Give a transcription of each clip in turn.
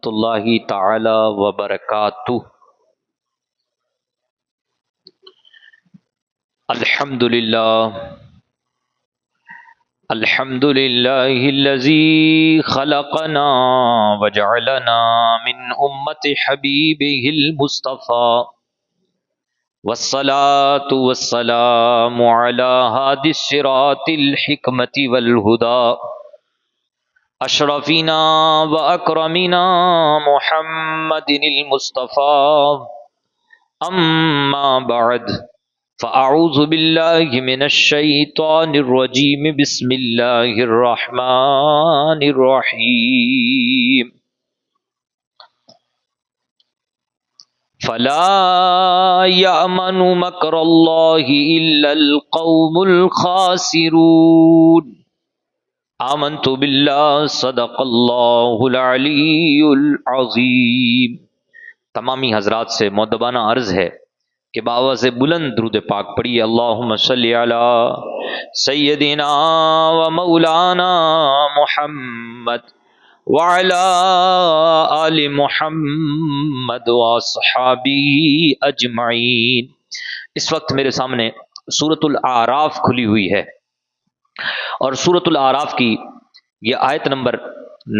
اللہ تعالی وبرکاتہ۔ الحمد للہ الذی خلقنا وجعلنا من امت حبیبہ المصطفى والصلاة والسلام علی ہادی الصراط الحکمت والہدی اشرفینا و اکرمنا محمد المصطفى اما بعد فاعوذ باللہ من الشیطان الرجیم بسم اللہ الرحمن الرحیم فلا یأمن مکر اللہ الا القوم الخاسرون۔ آمنت باللہ صدق اللہ العلی العظیم۔ تمامی حضرات سے مؤدبانہ عرض ہے کہ بآواز بلند درود پاک پڑھیے اللہم صلی علی سیدنا و مولانا محمد وعلی آل محمد واصحابہ اجمعین۔ اس وقت میرے سامنے سورۃ الاعراف کھلی ہوئی ہے اور سورۃ الاعراف کی یہ آیت نمبر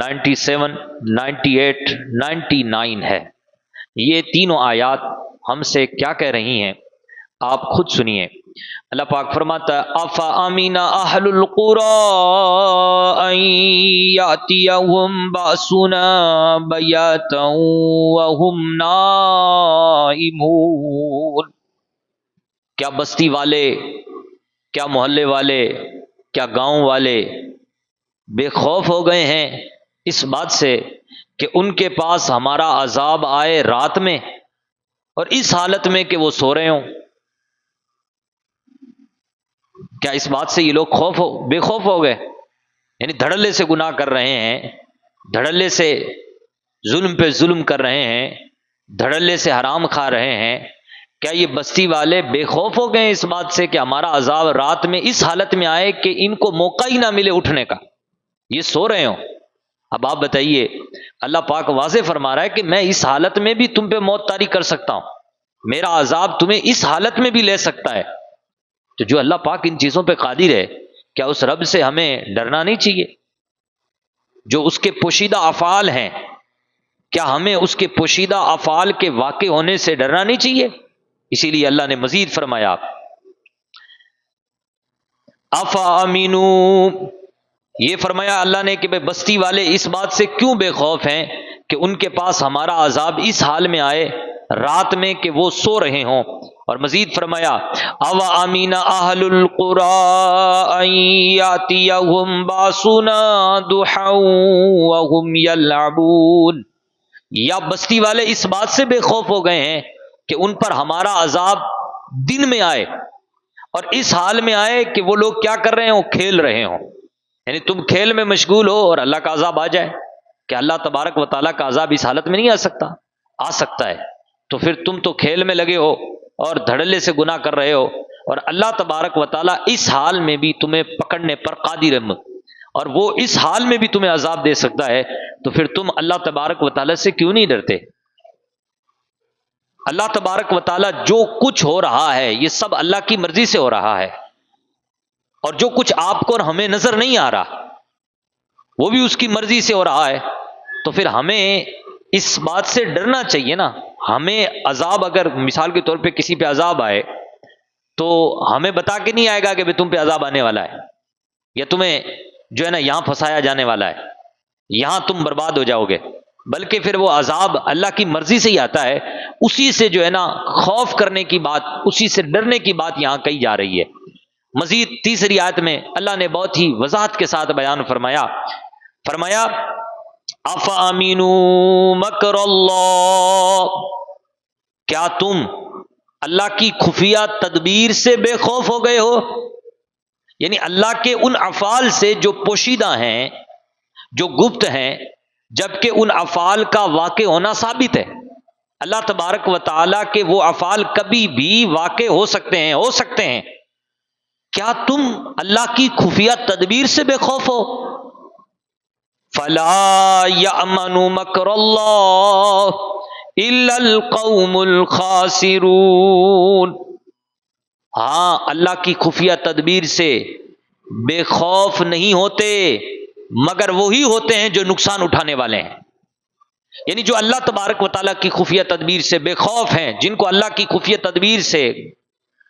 97، 98، 99 ہے۔ یہ تینوں آیات ہم سے کیا کہہ رہی ہیں آپ خود سنیے۔ اللہ پاک فرماتا ہے افامن اہل القری ان یاتیہم باسنا بیاتا وہم نائمون۔ کیا بستی والے، کیا محلے والے، کیا گاؤں والے بے خوف ہو گئے ہیں اس بات سے کہ ان کے پاس ہمارا عذاب آئے رات میں اور اس حالت میں کہ وہ سو رہے ہوں؟ کیا اس بات سے یہ لوگ بے خوف ہو گئے؟ یعنی دھڑلے سے گناہ کر رہے ہیں، دھڑلے سے ظلم پہ ظلم کر رہے ہیں، دھڑلے سے حرام کھا رہے ہیں۔ کیا یہ بستی والے بے خوف ہو گئے اس بات سے کہ ہمارا عذاب رات میں اس حالت میں آئے کہ ان کو موقع ہی نہ ملے اٹھنے کا، یہ سو رہے ہوں؟ اب آپ بتائیے، اللہ پاک واضح فرما رہا ہے کہ میں اس حالت میں بھی تم پہ موت طاری کر سکتا ہوں، میرا عذاب تمہیں اس حالت میں بھی لے سکتا ہے۔ تو جو اللہ پاک ان چیزوں پہ قادر ہے، کیا اس رب سے ہمیں ڈرنا نہیں چاہیے؟ جو اس کے پوشیدہ افعال ہیں، کیا ہمیں اس کے پوشیدہ افعال کے واقع ہونے سے ڈرنا نہیں چاہیے؟ اسی لیے اللہ نے مزید فرمایا افامنوا، یہ فرمایا اللہ نے کہ بستی والے اس بات سے کیوں بے خوف ہیں کہ ان کے پاس ہمارا عذاب اس حال میں آئے رات میں کہ وہ سو رہے ہوں۔ اور مزید فرمایا اوامن اہل القری ان یاتیہم باسنا ضحی وہم یلعبون۔ یا بستی والے اس بات سے بے خوف ہو گئے ہیں کہ ان پر ہمارا عذاب دن میں آئے اور اس حال میں آئے کہ وہ لوگ کیا کر رہے ہوں؟ کھیل رہے ہوں۔ یعنی تم کھیل میں مشغول ہو اور اللہ کا عذاب آ جائے، کہ اللہ تبارک و تعالیٰ کا عذاب اس حالت میں نہیں آ سکتا؟ آ سکتا ہے۔ تو پھر تم تو کھیل میں لگے ہو اور دھڑلے سے گناہ کر رہے ہو، اور اللہ تبارک و تعالیٰ اس حال میں بھی تمہیں پکڑنے پر قادر ہے اور وہ اس حال میں بھی تمہیں عذاب دے سکتا ہے، تو پھر تم اللہ تبارک و تعالیٰ سے کیوں نہیں ڈرتے؟ اللہ تبارک و تعالیٰ جو کچھ ہو رہا ہے یہ سب اللہ کی مرضی سے ہو رہا ہے، اور جو کچھ آپ کو اور ہمیں نظر نہیں آ رہا وہ بھی اس کی مرضی سے ہو رہا ہے۔ تو پھر ہمیں اس بات سے ڈرنا چاہیے نا۔ ہمیں عذاب، اگر مثال کے طور پہ کسی پہ عذاب آئے تو ہمیں بتا کے نہیں آئے گا کہ تم پہ عذاب آنے والا ہے، یا تمہیں جو ہے نا یہاں پھنسایا جانے والا ہے، یہاں تم برباد ہو جاؤ گے، بلکہ پھر وہ عذاب اللہ کی مرضی سے ہی آتا ہے۔ اسی سے جو ہے نا خوف کرنے کی بات، اسی سے ڈرنے کی بات یہاں کہی جا رہی ہے۔ مزید تیسری آیت میں اللہ نے بہت ہی وضاحت کے ساتھ بیان فرمایا افامنوا مکر اللہ، کیا تم اللہ کی خفیہ تدبیر سے بے خوف ہو گئے ہو؟ یعنی اللہ کے ان افعال سے جو پوشیدہ ہیں، جو گپت ہیں، جبکہ ان افعال کا واقع ہونا ثابت ہے۔ اللہ تبارک و تعالیٰ کے وہ افعال کبھی بھی واقع ہو سکتے ہیں۔ کیا تم اللہ کی خفیہ تدبیر سے بے خوف ہو؟ فلا یأمن مکر اللہ الا القوم الخاسرون. ہاں، اللہ کی خفیہ تدبیر سے بے خوف نہیں ہوتے مگر وہی ہوتے ہیں جو نقصان اٹھانے والے ہیں. یعنی جو اللہ تبارک و تعالیٰ کی خفیہ تدبیر سے بے خوف ہیں، جن کو اللہ کی خفیہ تدبیر سے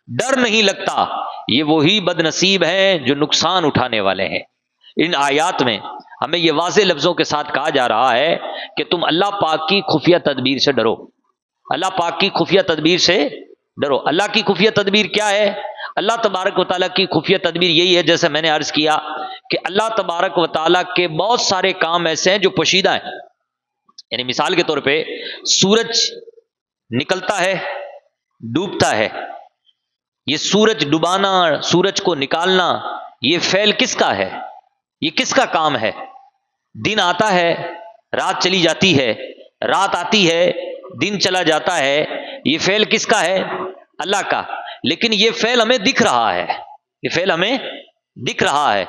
ڈر نہیں لگتا، یہ وہی بد نصیب ہیں جو نقصان اٹھانے والے ہیں. ان آیات میں ہمیں یہ واضح لفظوں کے ساتھ کہا جا رہا ہے کہ تم اللہ پاک کی خفیہ تدبیر سے ڈرو. اللہ پاک کی خفیہ تدبیر سے ڈرو. اللہ کی خفیہ تدبیر کیا ہے؟ اللہ تبارک و تعالیٰ کی خفیہ تدبیر یہی ہے، جیسے میں نے عرض کیا کہ اللہ تبارک و تعالیٰ کے بہت سارے کام ایسے ہیں جو پوشیدہ ہیں. یعنی مثال کے طور پہ سورج نکلتا ہے، ڈوبتا ہے. یہ سورج ڈبانا، سورج کو نکالنا، یہ فعل کس کا ہے؟ یہ کس کا کام ہے؟ دن آتا ہے، رات چلی جاتی ہے، رات آتی ہے، دن چلا جاتا ہے. یہ فعل کس کا ہے؟ اللہ کا. لیکن یہ فعل ہمیں دکھ رہا ہے، یہ فعل ہمیں دکھ رہا ہے.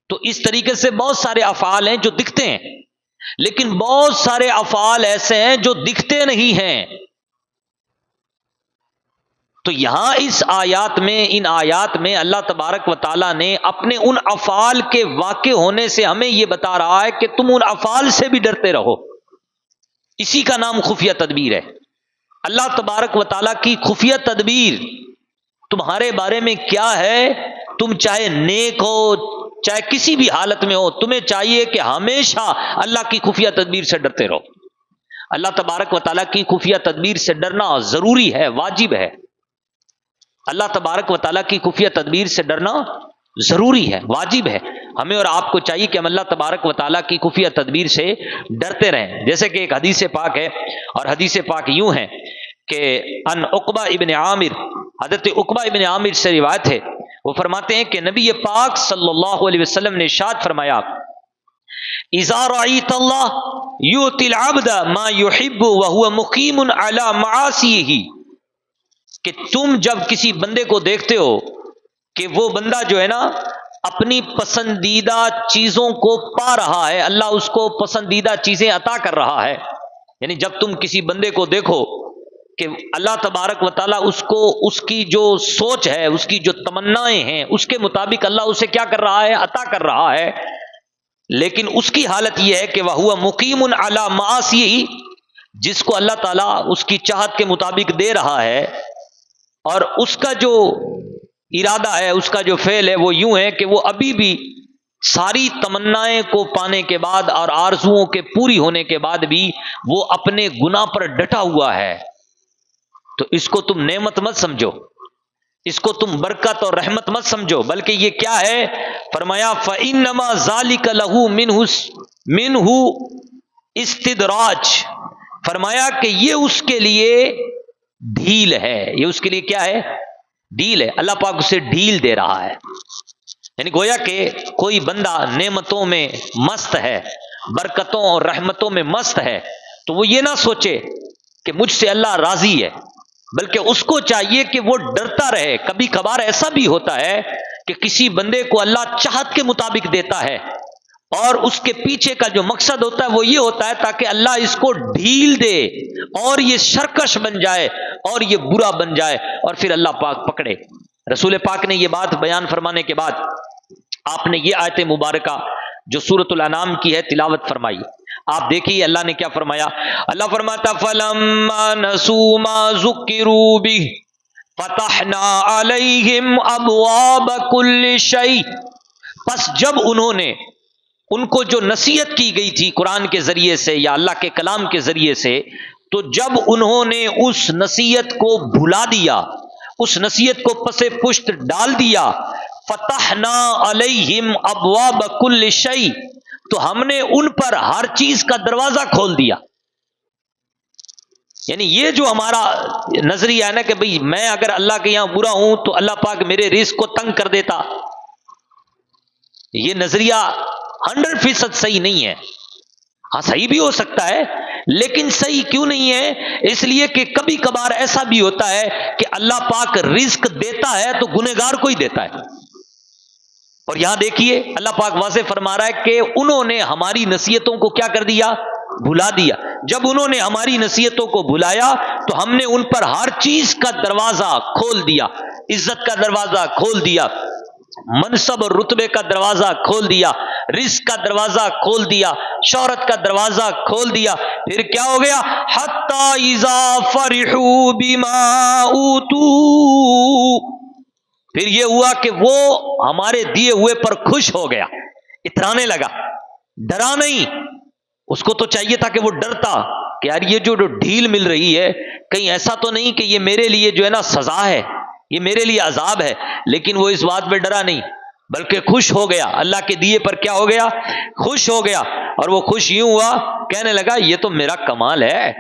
تو اس طریقے سے بہت سارے افعال ہیں جو دکھتے ہیں، لیکن بہت سارے افعال ایسے ہیں جو دکھتے نہیں ہیں. تو یہاں اس آیات میں، ان آیات میں اللہ تبارک و تعالیٰ نے اپنے ان افعال کے واقع ہونے سے ہمیں یہ بتا رہا ہے کہ تم ان افعال سے بھی ڈرتے رہو. اسی کا نام خفیہ تدبیر ہے. اللہ تبارک و تعالیٰ کی خفیہ تدبیر تمہارے بارے میں کیا ہے؟ تم چاہے نیک ہو، چاہے کسی بھی حالت میں ہو، تمہیں چاہیے کہ ہمیشہ اللہ کی خفیہ تدبیر سے ڈرتے رہو. اللہ تبارک و تعالیٰ کی خفیہ تدبیر سے ڈرنا ضروری ہے، واجب ہے. اللہ تبارک و تعالیٰ کی خفیہ تدبیر سے ڈرنا ضروری ہے، واجب ہے. ہمیں اور آپ کو چاہیے کہ ہم اللہ تبارک و تعالیٰ کی خفیہ تدبیر سے ڈرتے رہیں. جیسے کہ ایک حدیث پاک ہے، اور حدیث پاک یوں ہے کہ ان عقبہ ابن عامر، حضرت عقبہ ابن عامر سے روایت ہے، وہ فرماتے ہیں کہ نبی پاک صلی اللہ علیہ وسلم نے ارشاد فرمایا: اذا رأيت اللہ یؤتی العبد ما يحب وهو مقیم علی معاصیہ، کہ تم جب کسی بندے کو دیکھتے ہو کہ وہ بندہ جو ہے نا اپنی پسندیدہ چیزوں کو پا رہا ہے، اللہ اس کو پسندیدہ چیزیں عطا کر رہا ہے. یعنی جب تم کسی بندے کو دیکھو کہ اللہ تبارک و تعالیٰ اس کو، اس کی جو سوچ ہے، اس کی جو تمنائیں ہیں، اس کے مطابق اللہ اسے کیا کر رہا ہے؟ عطا کر رہا ہے. لیکن اس کی حالت یہ ہے کہ وَهُوَ مُقِيمٌ عَلَى مَعَاصِيهِ، جس کو اللہ تعالیٰ اس کی چاہت کے مطابق دے رہا ہے، اور اس کا جو ارادہ ہے، اس کا جو فعل ہے، وہ یوں ہے کہ وہ ابھی بھی ساری تمنائیں کو پانے کے بعد اور آرزوؤں کے پوری ہونے کے بعد بھی وہ اپنے گناہ پر ڈٹا ہوا ہے. تو اس کو تم نعمت مت سمجھو، اس کو تم برکت اور رحمت مت سمجھو، بلکہ یہ کیا ہے؟ فرمایا فَإِنَّمَا ذَلِكَ لَهُ مِنْهُ اسْتِدْرَاجٌ، فرمایا کہ یہ اس کے لیے ڈھیل ہے. یہ اس کے لیے کیا ہے؟ ڈھیل ہے. اللہ پاک اسے ڈھیل دے رہا ہے. یعنی گویا کہ کوئی بندہ نعمتوں میں مست ہے، برکتوں اور رحمتوں میں مست ہے، تو وہ یہ نہ سوچے کہ مجھ سے اللہ راضی ہے، بلکہ اس کو چاہیے کہ وہ ڈرتا رہے. کبھی کبھار ایسا بھی ہوتا ہے کہ کسی بندے کو اللہ چاہت کے مطابق دیتا ہے، اور اس کے پیچھے کا جو مقصد ہوتا ہے وہ یہ ہوتا ہے تاکہ اللہ اس کو ڈھیل دے اور یہ سرکش بن جائے اور یہ برا بن جائے، اور پھر اللہ پاک پکڑے. رسول پاک نے یہ بات بیان فرمانے کے بعد آپ نے یہ آیت مبارکہ جو سورۃ الانعام کی ہے تلاوت فرمائی. آپ دیکھیے اللہ نے کیا فرمایا. اللہ فرماتا فَلَمَّا نَسُوا مَا ذُكِّرُوا بِهِ فَتَحْنَا عَلَيْهِمْ أَبْوَابَ كُلِّ شَيْءٍ، پس جب انہوں نے، ان کو جو نصیحت کی گئی تھی قرآن کے ذریعے سے یا اللہ کے کلام کے ذریعے سے، تو جب انہوں نے اس نصیحت کو بھلا دیا، اس نصیحت کو پس پشت ڈال دیا، فتحنا علیہم ابواب کل شیء، تو ہم نے ان پر ہر چیز کا دروازہ کھول دیا. یعنی یہ جو ہمارا نظریہ ہے نا کہ بھئی میں اگر اللہ کے یہاں برا ہوں تو اللہ پاک میرے رزق کو تنگ کر دیتا، یہ نظریہ 100% صحیح نہیں ہے. ہاں صحیح بھی ہو سکتا ہے، لیکن صحیح کیوں نہیں ہے؟ اس لیے کہ کبھی کبھار ایسا بھی ہوتا ہے کہ اللہ پاک رزق دیتا ہے تو گنہگار کو ہی دیتا ہے، اور یہاں دیکھیے اللہ پاک واضح فرما رہا ہے کہ انہوں نے ہماری نصیحتوں کو کیا کر دیا؟ بھلا دیا۔ جب انہوں نے ہماری نصیحتوں کو بھلایا تو ہم نے ان پر ہر چیز کا دروازہ کھول دیا، عزت کا دروازہ کھول دیا، منصب اور رتبے کا دروازہ کھول دیا، رزق کا دروازہ کھول دیا، شہرت کا دروازہ کھول دیا۔ پھر کیا ہو گیا؟ حتی اذا فرحوا بما اوتوا، پھر یہ ہوا کہ وہ ہمارے دیے ہوئے پر خوش ہو گیا، اترانے لگا، ڈرا نہیں۔ اس کو تو چاہیے تھا کہ وہ ڈرتا کہ یار یہ جو ڈھیل مل رہی ہے کہیں ایسا تو نہیں کہ یہ میرے لیے جو ہے نا سزا ہے، یہ میرے لیے عذاب ہے، لیکن وہ اس بات پہ ڈرا نہیں بلکہ خوش ہو گیا، اللہ کے دیے پر کیا ہو گیا؟ خوش ہو گیا۔ اور وہ خوش یوں ہوا، کہنے لگا یہ تو میرا کمال ہے،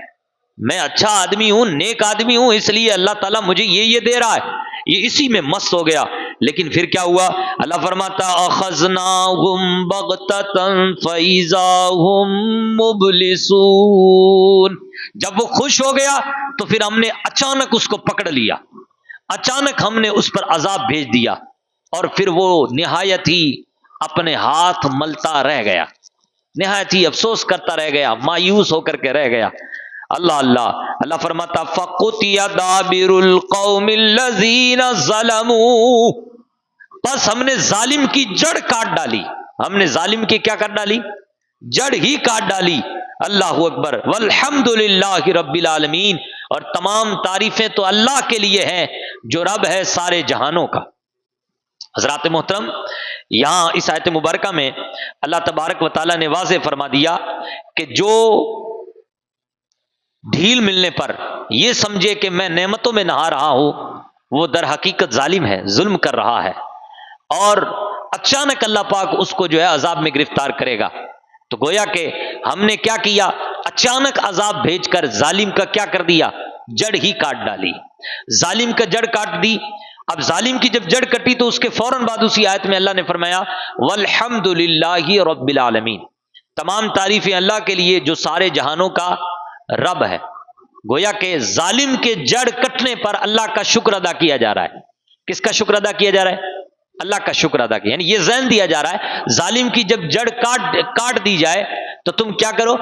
میں اچھا آدمی ہوں، نیک آدمی ہوں، اس لیے اللہ تعالیٰ مجھے یہ دے رہا ہے، یہ اسی میں مست ہو گیا۔ لیکن پھر کیا ہوا؟ اللہ فرماتا اخذناہم بغتۃ فاذا ہم مبلسون، جب وہ خوش ہو گیا تو پھر ہم نے اچانک اس کو پکڑ لیا، اچانک ہم نے اس پر عذاب بھیج دیا، اور پھر وہ نہایت ہی اپنے ہاتھ ملتا رہ گیا، نہایت ہی افسوس کرتا رہ گیا، مایوس ہو کر کے رہ گیا۔ اللہ اللہ اللہ فرماتا فَقُطِعَ دَابِرُ الْقَوْمِ الَّذِينَ ظَلَمُوا، بس ہم نے ظالم کی جڑ کاٹ ڈالی، ہم نے ظالم کی کیا کر ڈالی؟ جڑ ہی کاٹ ڈالی۔ اللہ اکبر، والحمد للہ رب العالمین، اور تمام تعریفیں تو اللہ کے لیے ہیں جو رب ہے سارے جہانوں کا۔ حضرات محترم، یہاں اس آیت مبارکہ میں اللہ تبارک و تعالیٰ نے واضح فرما دیا کہ جو ڈھیل ملنے پر یہ سمجھے کہ میں نعمتوں میں نہا رہا ہوں، وہ در حقیقت ظالم ہے، ظلم کر رہا ہے، اور اچانک اللہ پاک اس کو جو ہے عذاب میں گرفتار کرے گا۔ تو گویا کہ ہم نے کیا کیا؟ اچانک عذاب بھیج کر ظالم کا کیا کر دیا؟ جڑ ہی کاٹ ڈالی، ظالم کا جڑ کاٹ دی۔ اب ظالم کی جب جڑ کٹی تو اس کے فوراً بعد اسی آیت میں اللہ نے فرمایا والحمد للہ رب العالمین، تمام تعریفیں اللہ کے لیے جو سارے جہانوں کا رب ہے۔ گویا کہ ظالم کے جڑ کٹنے پر اللہ کا شکر ادا کیا جا رہا ہے۔ کس کا شکر ادا کیا جا رہا ہے؟ اللہ کا شکر ادا کیا، یعنی یہ ذہن دیا جا رہا ہے ظالم کی جب جڑ کاٹ دی جائے تو تم کیا کرو؟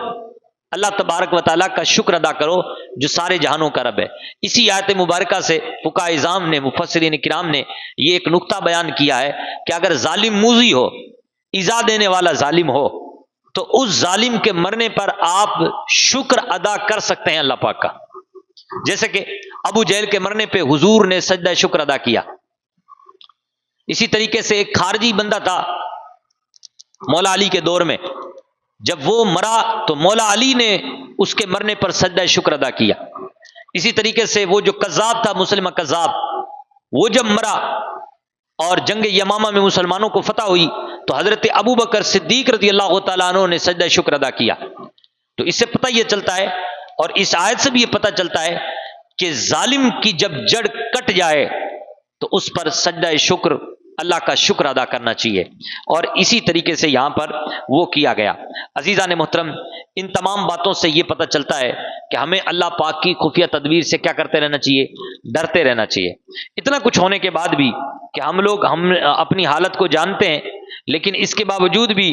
اللہ تبارک و تعالیٰ کا شکر ادا کرو جو سارے جہانوں کا رب ہے۔ اسی آیت مبارکہ سے فقہاء اعظام نے، مفسرین کرام نے یہ ایک نقطہ بیان کیا ہے کہ اگر ظالم موذی ہو، ایذا دینے والا ظالم ہو، تو اس ظالم کے مرنے پر آپ شکر ادا کر سکتے ہیں اللہ پاک کا۔ جیسے کہ ابو جہل کے مرنے پہ حضور نے سجدہ شکر ادا کیا۔ اسی طریقے سے ایک خارجی بندہ تھا مولا علی کے دور میں، جب وہ مرا تو مولا علی نے اس کے مرنے پر سجدہ شکر ادا کیا۔ اسی طریقے سے وہ جو کذاب تھا، مسلمہ کذاب، وہ جب مرا اور جنگ یمامہ میں مسلمانوں کو فتح ہوئی تو حضرت ابو بکر صدیق رضی اللہ تعالیٰ عنہ نے سجدہ شکر ادا کیا۔ تو اس سے پتہ یہ چلتا ہے، اور اس آیت سے بھی یہ پتہ چلتا ہے کہ ظالم کی جب جڑ کٹ جائے تو اس پر سجدہ شکر، اللہ کا شکر ادا کرنا چاہیے، اور اسی طریقے سے یہاں پر وہ کیا گیا۔ عزیزان محترم، ان تمام باتوں سے یہ پتہ چلتا ہے کہ ہمیں اللہ پاک کی خفیہ تدبیر سے کیا کرتے رہنا چاہیے؟ ڈرتے رہنا چاہیے۔ اتنا کچھ ہونے کے بعد بھی کہ ہم اپنی حالت کو جانتے ہیں، لیکن اس کے باوجود بھی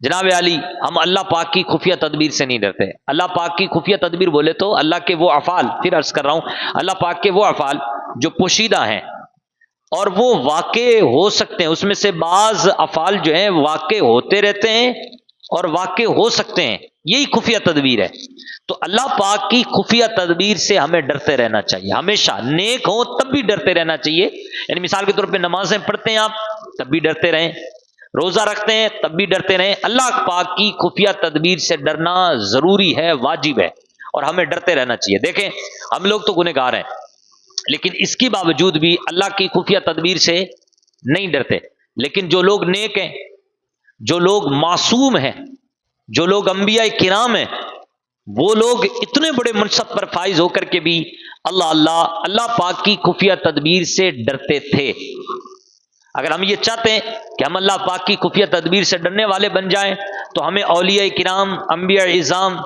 جناب علی ہم اللہ پاک کی خفیہ تدبیر سے نہیں ڈرتے۔ اللہ پاک کی خفیہ تدبیر بولے تو اللہ کے وہ افعال، پھر عرض کر رہا ہوں، اللہ پاک کے وہ افعال جو پوشیدہ ہیں اور وہ واقع ہو سکتے ہیں، اس میں سے بعض افعال جو ہیں واقع ہوتے رہتے ہیں اور واقع ہو سکتے ہیں، یہی خفیہ تدبیر ہے۔ تو اللہ پاک کی خفیہ تدبیر سے ہمیں ڈرتے رہنا چاہیے، ہمیشہ نیک ہو تب بھی ڈرتے رہنا چاہیے۔ یعنی مثال کے طور پہ نمازیں پڑھتے ہیں آپ، تب بھی ڈرتے رہیں، روزہ رکھتے ہیں تب بھی ڈرتے رہیں۔ اللہ پاک کی خفیہ تدبیر سے ڈرنا ضروری ہے، واجب ہے، اور ہمیں ڈرتے رہنا چاہیے۔ دیکھیں ہم لوگ تو گنہگار ہیں، لیکن اس کے باوجود بھی اللہ کی خفیہ تدبیر سے نہیں ڈرتے۔ لیکن جو لوگ نیک ہیں، جو لوگ معصوم ہیں، جو لوگ انبیاء کرام ہیں، وہ لوگ اتنے بڑے منصب پر فائز ہو کر کے بھی اللہ پاک کی خفیہ تدبیر سے ڈرتے تھے۔ اگر ہم یہ چاہتے ہیں کہ ہم اللہ پاک کی خفیہ تدبیر سے ڈرنے والے بن جائیں تو ہمیں اولیاء کرام، انبیاء اعظام،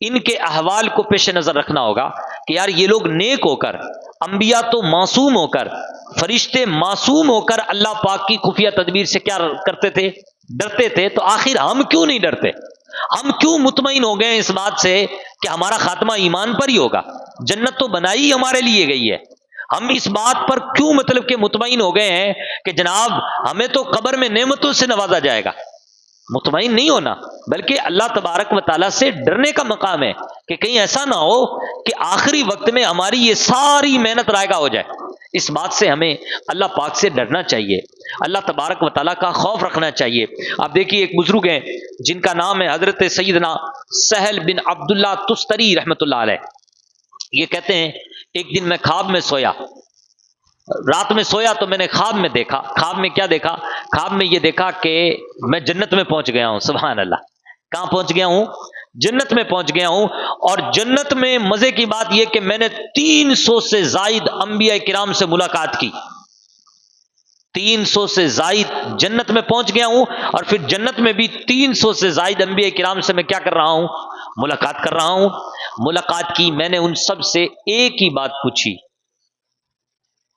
ان کے احوال کو پیش نظر رکھنا ہوگا کہ یار یہ لوگ نیک ہو کر انبیاء تو معصوم ہو کر، فرشتے معصوم ہو کر اللہ پاک کی خفیہ تدبیر سے کیا کرتے تھے؟ ڈرتے تھے. تو آخر ہم کیوں نہیں ڈرتے؟ ہم کیوں مطمئن ہو گئے اس بات سے کہ ہمارا خاتمہ ایمان پر ہی ہوگا؟ جنت تو بنائی ہمارے لیے گئی ہے. ہم اس بات پر کیوں مطلب کہ مطمئن ہو گئے ہیں کہ جناب ہمیں تو قبر میں نعمتوں سے نوازا جائے گا؟ مطمئن نہیں ہونا، بلکہ اللہ تبارک و تعالیٰ سے ڈرنے کا مقام ہے کہ کہیں ایسا نہ ہو کہ آخری وقت میں ہماری یہ ساری محنت رائگاں ہو جائے. اس بات سے ہمیں اللہ پاک سے ڈرنا چاہیے، اللہ تبارک و تعالیٰ کا خوف رکھنا چاہیے. آپ دیکھیے ایک بزرگ ہیں جن کا نام ہے حضرت سیدنا سہل بن عبداللہ تستری رحمۃ اللہ علیہ. یہ کہتے ہیں ایک دن میں خواب میں سویا، رات میں سویا تو میں نے خواب میں دیکھا. خواب میں کیا دیکھا؟ خواب میں یہ دیکھا کہ میں جنت میں پہنچ گیا ہوں. سبحان اللہ. کہاں پہنچ گیا ہوں؟ جنت میں پہنچ گیا ہوں. اور جنت میں مزے کی بات یہ کہ میں نے 300 سے زائد انبیاء کرام سے ملاقات کی. 300 سے زائد جنت میں پہنچ گیا ہوں، اور پھر جنت میں بھی 300 سے زائد انبیاء کرام سے میں کیا کر رہا ہوں؟ ملاقات کر رہا ہوں. ملاقات کی، میں نے ان سب سے ایک ہی بات پوچھی.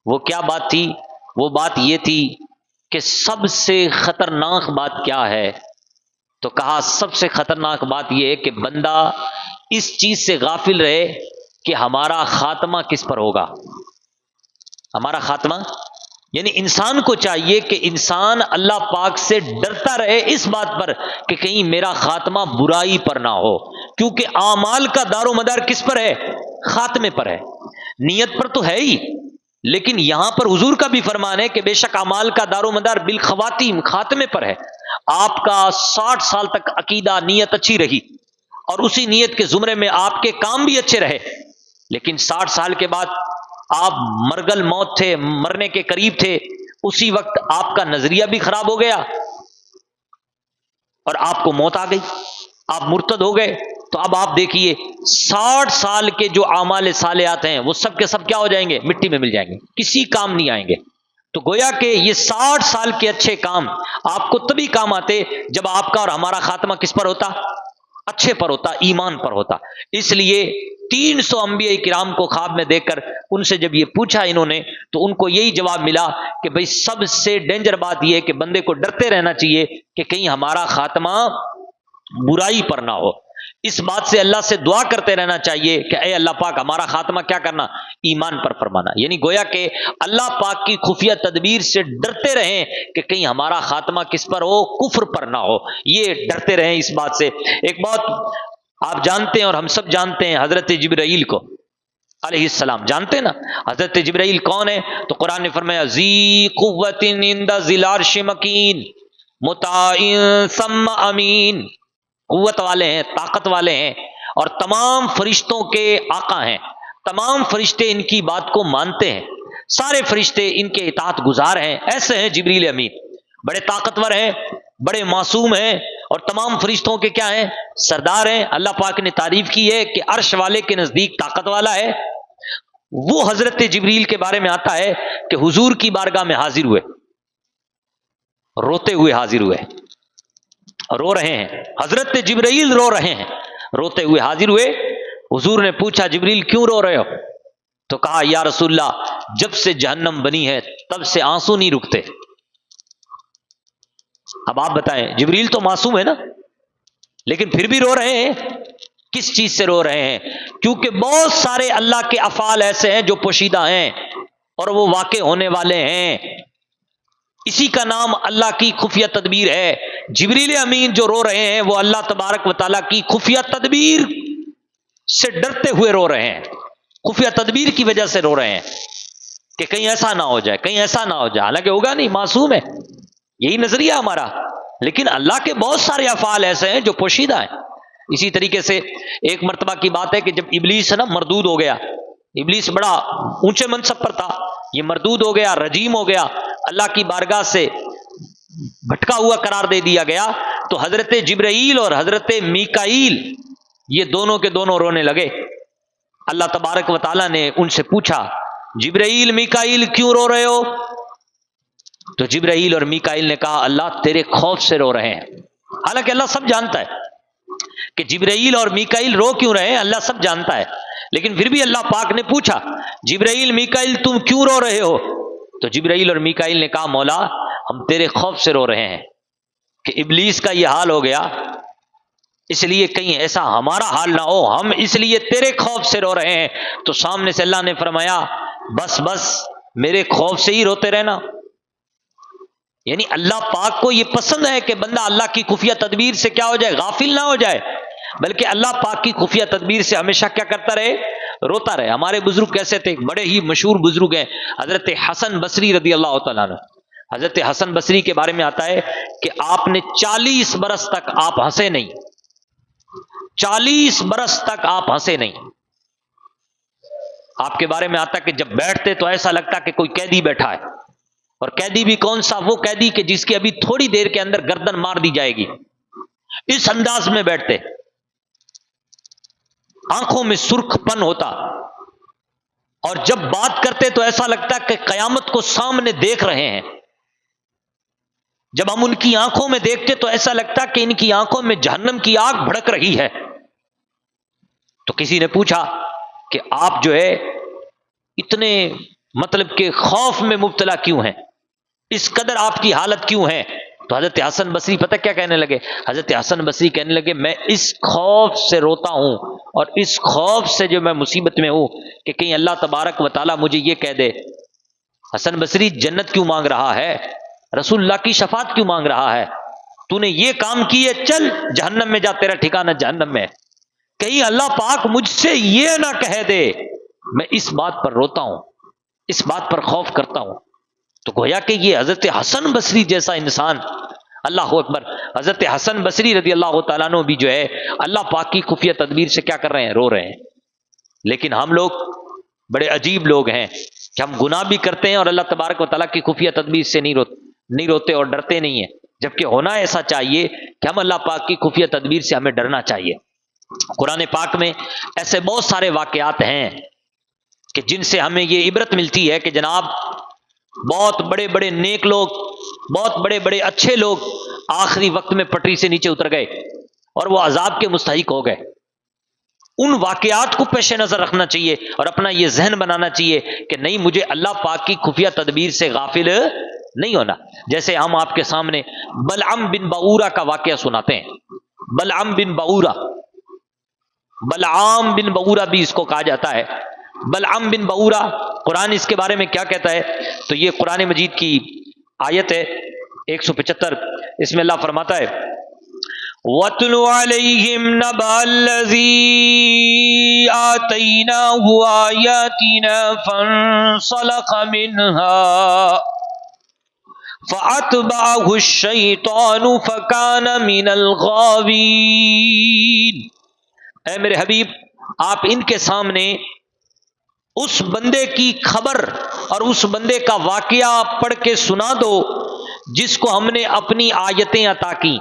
وہ کیا بات تھی؟ وہ بات یہ تھی کہ سب سے خطرناک بات کیا ہے؟ تو کہا سب سے خطرناک بات یہ ہے کہ بندہ اس چیز سے غافل رہے کہ ہمارا خاتمہ کس پر ہوگا. ہمارا خاتمہ یعنی انسان کو چاہیے کہ انسان اللہ پاک سے ڈرتا رہے اس بات پر کہ کہیں میرا خاتمہ برائی پر نہ ہو، کیونکہ اعمال کا دار و مدار کس پر ہے؟ خاتمے پر ہے. نیت پر تو ہے ہی، لیکن یہاں پر حضور کا بھی فرمان ہے کہ بے شک اعمال کا دار و مدار بالخواتیم، خاتمے پر ہے. آپ کا 60 سال تک عقیدہ نیت اچھی رہی اور اسی نیت کے زمرے میں آپ کے کام بھی اچھے رہے، لیکن 60 سال کے بعد آپ مرگل موت تھے، مرنے کے قریب تھے، اسی وقت آپ کا نظریہ بھی خراب ہو گیا اور آپ کو موت آ گئی، آپ مرتد ہو گئے. تو اب آپ دیکھیے 60 سال کے جو اعمال صالحات ہیں وہ سب کے سب کیا ہو جائیں گے؟ مٹی میں مل جائیں گے، کسی کام نہیں آئیں گے. تو گویا کہ یہ 60 سال کے اچھے کام آپ کو تبھی کام آتے جب آپ کا اور ہمارا خاتمہ کس پر ہوتا؟ اچھے پر ہوتا، ایمان پر ہوتا. اس لیے 300 انبیاء کرام کو خواب میں دیکھ کر ان سے جب یہ پوچھا انہوں نے تو ان کو یہی جواب ملا کہ بھئی سب سے ڈینجر بات یہ ہے کہ بندے کو ڈرتے رہنا چاہیے کہ کہیں ہمارا خاتمہ برائی پر نہ ہو. اس بات سے اللہ سے دعا کرتے رہنا چاہیے کہ اے اللہ پاک ہمارا خاتمہ کیا کرنا؟ ایمان پر فرمانا. یعنی گویا کہ اللہ پاک کی خفیہ تدبیر سے ڈرتے رہیں کہ کہیں ہمارا خاتمہ کس پر ہو؟ کفر پر نہ ہو. یہ ڈرتے رہیں اس بات سے. ایک بات آپ جانتے ہیں اور ہم سب جانتے ہیں حضرت جبرائیل کو علیہ السلام، جانتے ہیں نا حضرت جبرائیل کون ہے؟ تو قرآن نے فرمایا ذی قوت عند ذی العرش مکین مطاع ثم امین. قوت والے ہیں، طاقت والے ہیں، اور تمام فرشتوں کے آقا ہیں. تمام فرشتے ان کی بات کو مانتے ہیں، سارے فرشتے ان کے اطاعت گزار ہیں. ایسے ہیں جبریل امین، بڑے طاقتور ہیں، بڑے معصوم ہیں، اور تمام فرشتوں کے کیا ہیں؟ سردار ہیں. اللہ پاک نے تعریف کی ہے کہ عرش والے کے نزدیک طاقت والا ہے. وہ حضرت جبریل کے بارے میں آتا ہے کہ حضور کی بارگاہ میں حاضر ہوئے، روتے ہوئے حاضر ہوئے، رو رہے ہیں. حضرت جبرائیل رو رہے ہیں، روتے ہوئے حاضر ہوئے. حضور نے پوچھا جبریل کیوں رو رہے ہو؟ تو کہا یا رسول اللہ جب سے جہنم بنی ہے تب سے آنسو نہیں رکتے. اب آپ بتائیں، جبریل تو معصوم ہے نا، لیکن پھر بھی رو رہے ہیں. کس چیز سے رو رہے ہیں؟ کیونکہ بہت سارے اللہ کے افعال ایسے ہیں جو پوشیدہ ہیں اور وہ واقع ہونے والے ہیں. اسی کا نام اللہ کی خفیہ تدبیر ہے. جبریل امین جو رو رہے ہیں وہ اللہ تبارک و تعالیٰ کی خفیہ تدبیر سے ڈرتے ہوئے رو رہے ہیں، خفیہ تدبیر کی وجہ سے رو رہے ہیں کہ کہیں ایسا نہ ہو جائے، کہیں ایسا نہ ہو جائے. حالانکہ ہوگا نہیں، معصوم ہے، یہی نظریہ ہمارا، لیکن اللہ کے بہت سارے افعال ایسے ہیں جو پوشیدہ ہیں. اسی طریقے سے ایک مرتبہ کی بات ہے کہ جب ابلیس مردود ہو گیا، ابلیس بڑا اونچے منصب پر تھا، یہ مردود ہو گیا، رجیم ہو گیا، اللہ کی بارگاہ سے بھٹکا ہوا قرار دے دیا گیا. تو حضرت جبرائیل اور حضرت میکائیل یہ دونوں کے دونوں رونے لگے. اللہ تبارک و تعالیٰ نے ان سے پوچھا جبرائیل میکائیل کیوں رو رہے ہو؟ تو جبرائیل اور میکائیل نے کہا اللہ تیرے خوف سے رو رہے ہیں. حالانکہ اللہ سب جانتا ہے کہ جبرائیل اور میکائیل رو کیوں رہے ہیں، اللہ سب جانتا ہے، لیکن پھر بھی اللہ پاک نے پوچھا جبرائیل میکائیل تم کیوں رو رہے ہو؟ تو جبرائیل اور میکائیل نے کہا مولا ہم تیرے خوف سے رو رہے ہیں کہ ابلیس کا یہ حال ہو گیا، اس لیے کہیں ایسا ہمارا حال نہ ہو، ہم اس لیے تیرے خوف سے رو رہے ہیں۔ تو سامنے سے اللہ نے فرمایا بس بس میرے خوف سے ہی روتے رہنا۔ یعنی اللہ پاک کو یہ پسند ہے کہ بندہ اللہ کی خفیہ تدبیر سے کیا ہو جائے، غافل نہ ہو جائے، بلکہ اللہ پاک کی خفیہ تدبیر سے ہمیشہ کیا کرتا رہے، روتا رہے۔ ہمارے بزرگ کیسے تھے، بڑے ہی مشہور بزرگ ہیں حضرت حسن بصری رضی اللہ تعالیٰ عنہ۔ حضرت حسن بصری کے بارے میں آتا ہے کہ آپ نے 40 برس تک آپ ہنسے نہیں، 40 برس تک آپ ہنسے نہیں۔ آپ کے بارے میں آتا ہے کہ جب بیٹھتے تو ایسا لگتا کہ کوئی قیدی بیٹھا ہے، اور قیدی بھی کون سا، وہ قیدی کہ جس کی ابھی تھوڑی دیر کے اندر گردن مار دی جائے گی، اس انداز میں بیٹھتے، آنکھوں میں سرخ پن ہوتا، اور جب بات کرتے تو ایسا لگتا کہ قیامت کو سامنے دیکھ رہے ہیں۔ جب ہم ان کی آنکھوں میں دیکھتے تو ایسا لگتا کہ ان کی آنکھوں میں جہنم کی آگ بھڑک رہی ہے۔ تو کسی نے پوچھا کہ آپ جو ہے اتنے مطلب کہ خوف میں مبتلا کیوں ہیں، اس قدر آپ کی حالت کیوں ہے؟ تو حضرت حسن بصری پتہ کیا کہنے لگے؟ حضرت حسن بصری کہنے لگے میں اس خوف سے روتا ہوں، اور اس خوف سے جو میں مصیبت میں ہوں کہ کہیں اللہ تبارک و تعالیٰ مجھے یہ کہہ دے حسن بصری جنت کیوں مانگ رہا ہے، رسول اللہ کی شفاعت کیوں مانگ رہا ہے، تو نے یہ کام کیے، چل جہنم میں جا، تیرا ٹھکانہ جہنم میں ہے، کہیں اللہ پاک مجھ سے یہ نہ کہہ دے۔ میں اس بات پر روتا ہوں، اس بات پر خوف کرتا ہوں۔ تو گویا کہ یہ حضرت حسن بصری جیسا انسان، اللہ اکبر، حضرت حسن بصری رضی اللہ تعالیٰ عنہ بھی جو ہے اللہ پاک کی خفیہ تدبیر سے کیا کر رہے ہیں، رو رہے ہیں۔ لیکن ہم لوگ بڑے عجیب لوگ ہیں کہ ہم گناہ بھی کرتے ہیں اور اللہ تبارک و تعالیٰ کی خفیہ تدبیر سے نہیں روتے اور ڈرتے نہیں ہیں، جبکہ ہونا ایسا چاہیے کہ ہم اللہ پاک کی خفیہ تدبیر سے ہمیں ڈرنا چاہیے۔ قرآن پاک میں ایسے بہت سارے واقعات ہیں کہ جن سے ہمیں یہ عبرت ملتی ہے کہ جناب بہت بڑے بڑے نیک لوگ، بہت بڑے بڑے اچھے لوگ آخری وقت میں پٹری سے نیچے اتر گئے اور وہ عذاب کے مستحق ہو گئے۔ ان واقعات کو پیش نظر رکھنا چاہیے اور اپنا یہ ذہن بنانا چاہیے کہ نہیں، مجھے اللہ پاک کی خفیہ تدبیر سے غافل نہیں ہونا۔ جیسے ہم آپ کے سامنے بلعم بن بعورہ کا واقعہ سناتے ہیں۔ بلعم بن بعورہ، بلعام بن بعورہ بھی اس کو کہا جاتا ہے۔ بلعم بن بعورہ، قرآن اس کے بارے میں کیا کہتا ہے؟ تو یہ قرآن مجید کی آیت ہے 175، اس میں اللہ فرماتا ہے وَاتْلُ عَلَيْهِمْ نَبَأَ الَّذِي آتَيْنَاهُ آيَاتِنَا فَانسَلَخَ مِنْهَا فَأَتْبَعَهُ الشَّيْطَانُ فَكَانَ مِنَ الْغَاوِينَ۔ اے میرے حبیب، آپ ان کے سامنے اس بندے کی خبر اور اس بندے کا واقعہ پڑھ کے سنا دو جس کو ہم نے اپنی آیتیں عطا کی،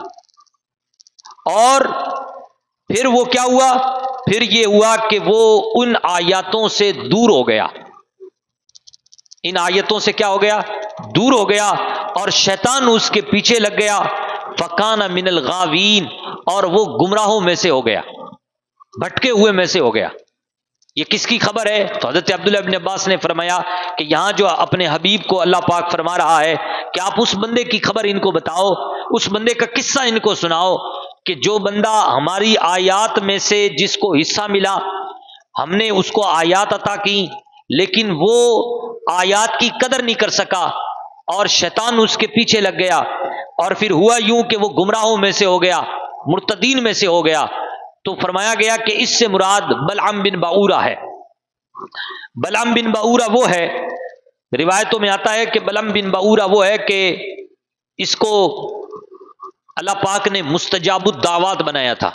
اور پھر وہ کیا ہوا؟ پھر یہ ہوا کہ وہ ان آیاتوں سے دور ہو گیا، ان آیتوں سے کیا ہو گیا؟ دور ہو گیا، اور شیطان اس کے پیچھے لگ گیا، فکان من الغاوین، اور وہ گمراہوں میں سے ہو گیا، بھٹکے ہوئے میں سے ہو گیا۔ یہ کس کی خبر ہے؟ تو حضرت عبداللہ ابن عباس نے فرمایا کہ یہاں جو اپنے حبیب کو اللہ پاک فرما رہا ہے کہ آپ اس بندے کی خبر ان کو بتاؤ، اس بندے کا قصہ ان کو سناؤ کہ جو بندہ ہماری آیات میں سے جس کو حصہ ملا، ہم نے اس کو آیات عطا کی، لیکن وہ آیات کی قدر نہیں کر سکا اور شیطان اس کے پیچھے لگ گیا، اور پھر ہوا یوں کہ وہ گمراہوں میں سے ہو گیا، مرتدین میں سے ہو گیا۔ تو فرمایا گیا کہ اس سے مراد بلعم بن بعورہ ہے۔ بلعم بن بعورہ وہ ہے، روایتوں میں آتا ہے کہ بلعم بن بعورہ وہ ہے کہ اس کو اللہ پاک نے مستجاب الدعوات بنایا تھا،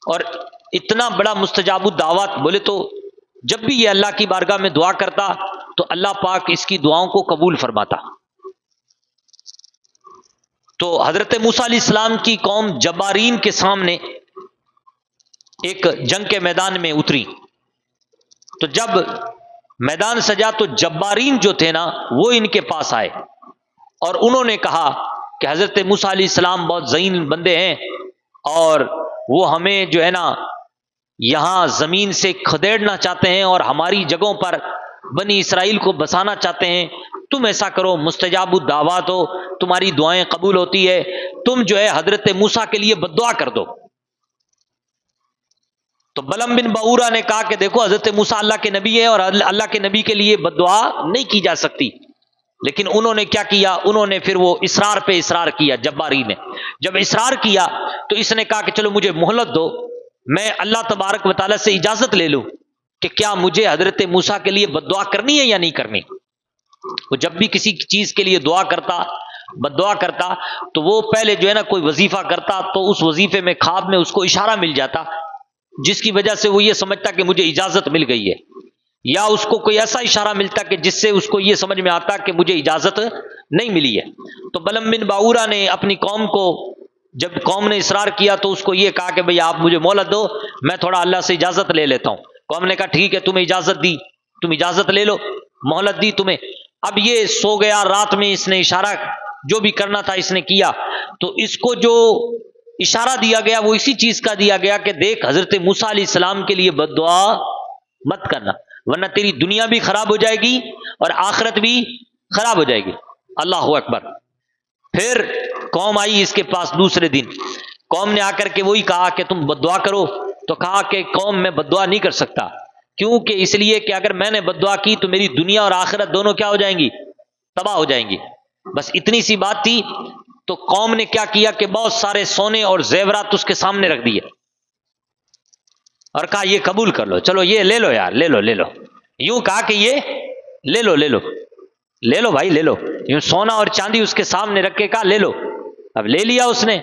اور اتنا بڑا مستجاب الدعوات بولے تو جب بھی یہ اللہ کی بارگاہ میں دعا کرتا تو اللہ پاک اس کی دعاؤں کو قبول فرماتا۔ تو حضرت موسیٰ علیہ السلام کی قوم جبارین کے سامنے ایک جنگ کے میدان میں اتری، تو جب میدان سجا تو جبارین جو تھے نا وہ ان کے پاس آئے، اور انہوں نے کہا کہ حضرت موسیٰ علیہ السلام بہت ذہین بندے ہیں، اور وہ ہمیں جو ہے نا یہاں زمین سے کھدیڑنا چاہتے ہیں اور ہماری جگہوں پر بنی اسرائیل کو بسانا چاہتے ہیں، تم ایسا کرو، مستجاب الدعوات ہو، تمہاری دعائیں قبول ہوتی ہے، تم جو ہے حضرت موسیٰ کے لیے بد دعا کر دو۔ تو بلم بن بعورہ نے کہا کہ دیکھو حضرت موسیٰ اللہ کے نبی ہے اور اللہ کے نبی کے لیے بد دعا نہیں کی جا سکتی۔ لیکن انہوں نے کیا کیا، انہوں نے پھر وہ اصرار پہ اصرار کیا، جباری نے جب اصرار کیا تو اس نے کہا کہ چلو مجھے مہلت دو، میں اللہ تبارک و تعالیٰ سے اجازت لے لوں کہ کیا مجھے حضرت موسیٰ کے لیے بد دعا کرنی ہے یا نہیں کرنی۔ وہ جب بھی کسی چیز کے لیے دعا کرتا، بد دعا کرتا، تو وہ پہلے جو ہے نا کوئی وظیفہ کرتا تو اس وظیفے میں خواب میں اس کو اشارہ مل جاتا جس کی وجہ سے وہ یہ سمجھتا کہ مجھے اجازت مل گئی ہے، یا اس کو کوئی ایسا اشارہ ملتا کہ جس سے اس کو یہ سمجھ میں آتا کہ مجھے اجازت نہیں ملی ہے۔ تو بلم بن بعورہ نے اپنی قوم کو، جب قوم نے اصرار کیا تو اس کو یہ کہا کہ بھئی آپ مجھے مہلت دو، میں تھوڑا اللہ سے اجازت لے لیتا ہوں۔ قوم نے کہا ٹھیک ہے، تمہیں اجازت دی، تم اجازت لے لو، مہلت دی تمہیں۔ اب یہ سو گیا، رات میں اس نے اشارہ جو بھی کرنا تھا اس نے کیا، تو اس کو جو اشارہ دیا گیا وہ اسی چیز کا دیا گیا کہ دیکھ حضرت موسیٰ علیہ السلام کے لیے بد دعا مت کرنا، ورنہ تیری دنیا بھی خراب ہو جائے گی اور آخرت بھی خراب ہو جائے گی۔ اللہ اکبر۔ پھر قوم آئی اس کے پاس دوسرے دن، قوم نے آ کر کے وہی کہا کہ تم بد دعا کرو، تو کہا کہ قوم میں بد دعا نہیں کر سکتا، کیونکہ اس لیے کہ اگر میں نے بد دعا کی تو میری دنیا اور آخرت دونوں کیا ہو جائیں گی، تباہ ہو جائیں گی۔ بس اتنی سی بات تھی، تو قوم نے کیا کیا کہ بہت سارے سونے اور زیورات اس کے سامنے رکھ دیے اور کہا یہ قبول کر لو، چلو یہ لے لو یار، لے لو لے لو، یوں کہا کہ یہ لے لو لے لو لے لو بھائی لے لو، یوں سونا اور چاندی اس کے سامنے رکھ کے کہا لے لو۔ اب لے لیا اس نے،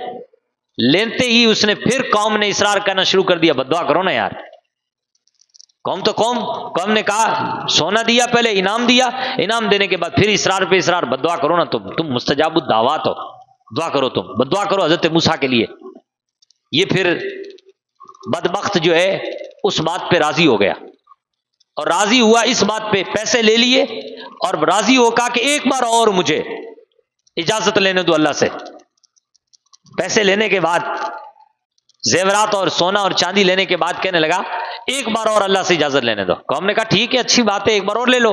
لیتے ہی اس نے پھر قوم نے اصرار کرنا شروع کر دیا بد دعا کرو نا یار۔ قوم نے کہا سونا دیا، پہلے انعام دیا، انعام دینے کے بعد پھر اصرار پہ اصرار، بد دعا کرو نا، تم مستجاب الدعوات ہو، دعا کرو، تم بد دعا کرو حضرت موسیٰ کے لیے۔ یہ پھر بدبخت جو ہے اس بات پہ راضی ہو گیا، اور راضی ہوا اس بات پہ، پیسے لے لیے اور راضی ہو کہا کہ ایک بار اور مجھے اجازت لینے دو اللہ سے۔ پیسے لینے کے بعد، زیورات اور سونا اور چاندی لینے کے بعد کہنے لگا ایک بار اور اللہ سے اجازت لینے دو۔ قوم نے کہا ٹھیک ہے، اچھی بات ہے، ایک بار اور لے لو۔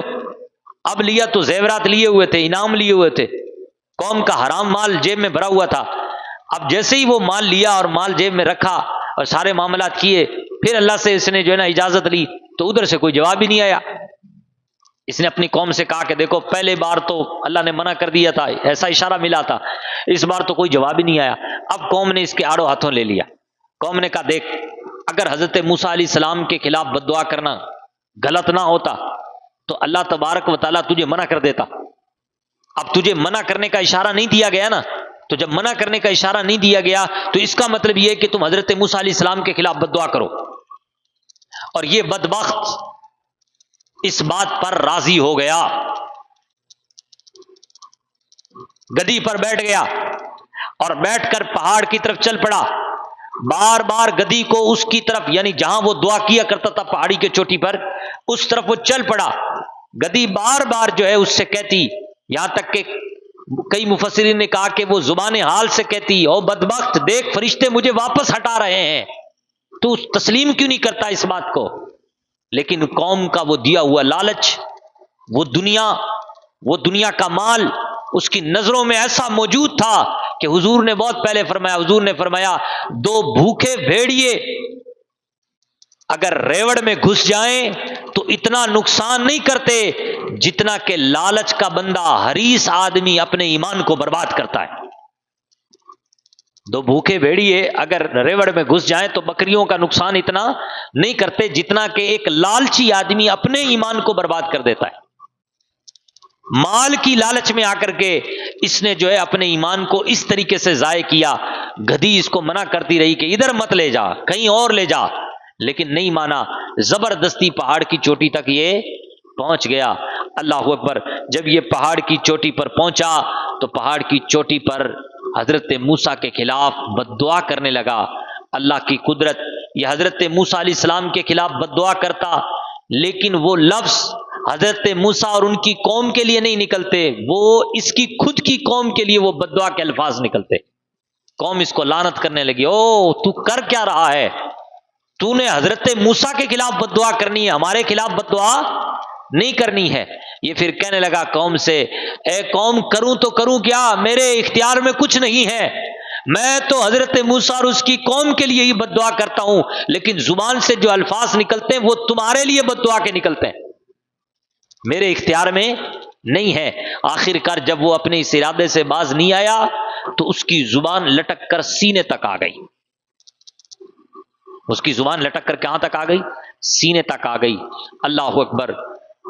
اب لیا تو زیورات لیے ہوئے تھے، انعام لیے ہوئے تھے، قوم کا حرام مال جیب میں بھرا ہوا تھا۔ اب جیسے ہی وہ مال لیا اور مال جیب میں رکھا اور سارے معاملات کیے، پھر اللہ سے اس نے جو ہے نا اجازت لی، تو ادھر سے کوئی جواب ہی نہیں آیا۔ اس نے اپنی قوم سے کہا کہ دیکھو پہلے بار تو اللہ نے منع کر دیا تھا، ایسا اشارہ ملا تھا، اس بار تو کوئی جواب ہی نہیں آیا۔ اب قوم نے اس کے آڑوں ہاتھوں لے لیا۔ قوم نے کہا دیکھ، اگر حضرت موسیٰ علیہ السلام کے خلاف بد دعا کرنا غلط نہ ہوتا تو اللہ تبارک و تعالیٰ تجھے منع کر دیتا۔ اب تجھے منع کرنے کا اشارہ نہیں دیا گیا نا، تو جب منع کرنے کا اشارہ نہیں دیا گیا تو اس کا مطلب یہ ہے کہ تم حضرت موسیٰ علیہ السلام کے خلاف بد دعا کرو۔ اور یہ بدبخت اس بات پر راضی ہو گیا، گدی پر بیٹھ گیا اور بیٹھ کر پہاڑ کی طرف چل پڑا۔ بار بار گدی کو اس کی طرف، یعنی جہاں وہ دعا کیا کرتا تھا پہاڑی کے چوٹی پر، اس طرف وہ چل پڑا۔ گدی بار بار جو ہے اس سے کہتی، یہاں تک کہ کئی مفسرین نے کہا کہ وہ زبان حال سے کہتی، او بدبخت دیکھ فرشتے مجھے واپس ہٹا رہے ہیں، تو تسلیم کیوں نہیں کرتا اس بات کو؟ لیکن قوم کا وہ دیا ہوا لالچ، وہ دنیا کا مال اس کی نظروں میں ایسا موجود تھا کہ حضور نے بہت پہلے فرمایا، حضور نے فرمایا دو بھوکے بھیڑیے اگر ریوڑ میں گھس جائیں تو اتنا نقصان نہیں کرتے جتنا کہ لالچ کا بندہ، حریص آدمی اپنے ایمان کو برباد کرتا ہے۔ دو بھوکے بھیڑیے اگر ریوڑ میں گھس جائیں تو بکریوں کا نقصان اتنا نہیں کرتے جتنا کہ ایک لالچی آدمی اپنے ایمان کو برباد کر دیتا ہے۔ مال کی لالچ میں آ کر کے اس نے جو ہے اپنے ایمان کو اس طریقے سے ضائع کیا۔ گدھی اس کو منع کرتی رہی کہ ادھر مت لے جا، کہیں اور لے جا، لیکن نہیں مانا، زبردستی پہاڑ کی چوٹی تک یہ پہنچ گیا۔ اللہ اکبر۔ جب یہ پہاڑ کی چوٹی پر پہنچا تو پہاڑ کی چوٹی پر حضرت موسیٰ کے خلاف بد دعا کرنے لگا۔ اللہ کی قدرت، یہ حضرت موسیٰ علیہ السلام کے خلاف بد دعا کرتا، لیکن وہ لفظ حضرت موسیٰ اور ان کی قوم کے لیے نہیں نکلتے، وہ اس کی خود کی قوم کے لیے وہ بد دعا کے الفاظ نکلتے۔ قوم اس کو لعنت کرنے لگی، او تو کر کیا رہا ہے، تو نے حضرت موسیٰ کے خلاف بد دعا کرنی ہے، ہمارے خلاف بد دعا نہیں کرنی ہے۔ یہ پھر کہنے لگا قوم سے، اے قوم کروں تو کروں کیا، میرے اختیار میں کچھ نہیں ہے، میں تو حضرت موسیٰ اور اس کی قوم کے لیے ہی بد دعا کرتا ہوں، لیکن زبان سے جو الفاظ نکلتے ہیں وہ تمہارے لیے بد دعا کے نکلتے ہیں، میرے اختیار میں نہیں ہے۔ آخر کار جب وہ اپنے اس ارادے سے باز نہیں آیا تو اس کی زبان لٹک کر سینے تک آ گئی، اس کی زبان لٹک کر کہاں تک آ گئی؟ سینے تک آ گئی۔ اللہ اکبر۔